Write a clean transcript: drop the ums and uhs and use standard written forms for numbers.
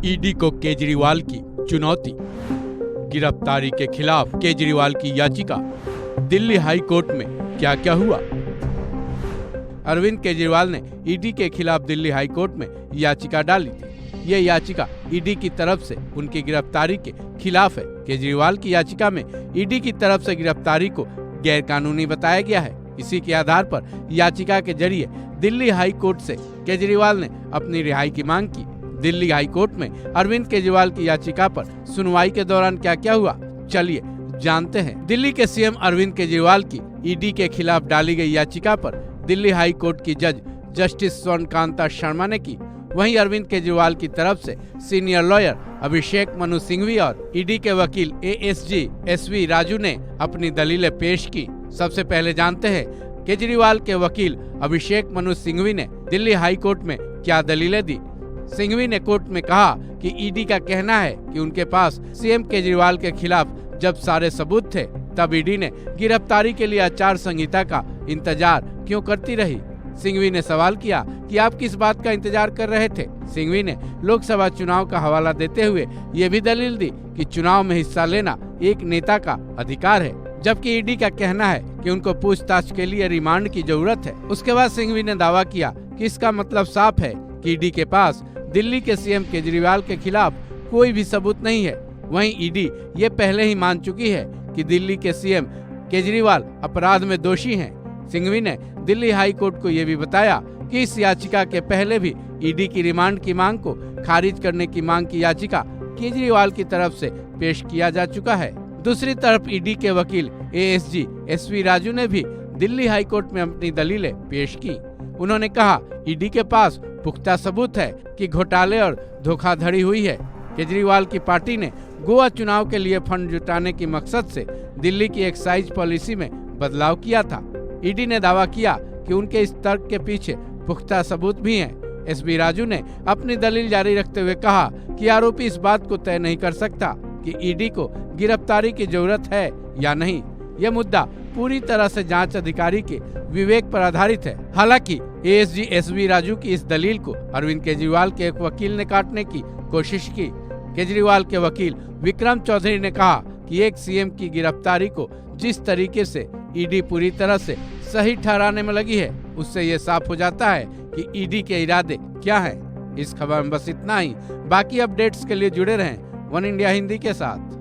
ED को केजरीवाल की चुनौती। गिरफ्तारी के खिलाफ केजरीवाल की याचिका। दिल्ली हाई कोर्ट में क्या क्या हुआ। अरविंद केजरीवाल ने ईडी के खिलाफ दिल्ली हाई कोर्ट में याचिका डाली थी। ये याचिका ईडी की तरफ से उनकी गिरफ्तारी के खिलाफ है। केजरीवाल की याचिका में ईडी की तरफ से गिरफ्तारी को गैरकानूनी बताया गया है। इसी के आधार पर याचिका के जरिए दिल्ली हाई कोर्ट से केजरीवाल ने अपनी रिहाई की मांग की। दिल्ली हाई कोर्ट में अरविंद केजरीवाल की याचिका पर सुनवाई के दौरान क्या क्या हुआ, चलिए जानते हैं। दिल्ली के सीएम अरविंद केजरीवाल की ईडी के खिलाफ डाली गई याचिका पर दिल्ली हाई कोर्ट की जज जस्टिस स्वर्णकांता शर्मा ने की। वहीं अरविंद केजरीवाल की तरफ से सीनियर लॉयर अभिषेक मनु सिंघवी और ईडी के वकील एएसजी एसवी राजू ने अपनी दलीलें पेश की। सबसे पहले जानते हैं केजरीवाल के वकील अभिषेक मनु सिंघवी ने दिल्ली हाई कोर्ट में क्या दलीलें दी। सिंघवी ने कोर्ट में कहा कि ईडी का कहना है कि उनके पास सीएम केजरीवाल के खिलाफ जब सारे सबूत थे तब ईडी ने गिरफ्तारी के लिए आचार संहिता का इंतजार क्यों करती रही। सिंघवी ने सवाल किया कि आप किस बात का इंतजार कर रहे थे। सिंघवी ने लोकसभा चुनाव का हवाला देते हुए ये भी दलील दी कि चुनाव में हिस्सा लेना एक नेता का अधिकार है, जबकि ईडी का कहना है कि उनको पूछताछ के लिए रिमांड की जरूरत है। उसके बाद सिंघवी ने दावा किया कि इसका मतलब साफ है कि ईडी के पास दिल्ली के सीएम केजरीवाल के खिलाफ कोई भी सबूत नहीं है। वहीं ईडी ये पहले ही मान चुकी है कि दिल्ली के सीएम केजरीवाल अपराध में दोषी हैं। सिंघवी ने दिल्ली हाई कोर्ट को ये भी बताया कि इस याचिका के पहले भी ईडी की रिमांड की मांग को खारिज करने की मांग की याचिका केजरीवाल की तरफ से पेश किया जा चुका है। दूसरी तरफ ईडी के वकील एएसजी एसवी राजू ने भी दिल्ली हाई कोर्ट में अपनी दलीलें पेश की। उन्होंने कहा ईडी के पास पुख्ता सबूत है कि घोटाले और धोखाधड़ी हुई है। केजरीवाल की पार्टी ने गोवा चुनाव के लिए फंड जुटाने की मकसद से दिल्ली की एक्साइज पॉलिसी में बदलाव किया था। ईडी ने दावा किया कि उनके इस तर्क के पीछे पुख्ता सबूत भी हैं। एसबी राजू ने अपनी दलील जारी रखते हुए कहा कि आरोपी इस बात को तय नहीं कर सकता कि ईडी को गिरफ्तारी की जरूरत है या नहीं। यह मुद्दा पूरी तरह से जांच अधिकारी के विवेक पर आधारित है। हालांकि एएसजी एसवी राजू की इस दलील को अरविंद केजरीवाल के एक वकील ने काटने की कोशिश की। केजरीवाल के वकील विक्रम चौधरी ने कहा कि एक सीएम की गिरफ्तारी को जिस तरीके से ईडी पूरी तरह से सही ठहराने में लगी है, उससे ये साफ हो जाता है कि ईडी के इरादे क्या हैं। इस खबर में बस इतना ही। बाकी अपडेट्स के लिए जुड़े रहें वन इंडिया हिंदी के साथ।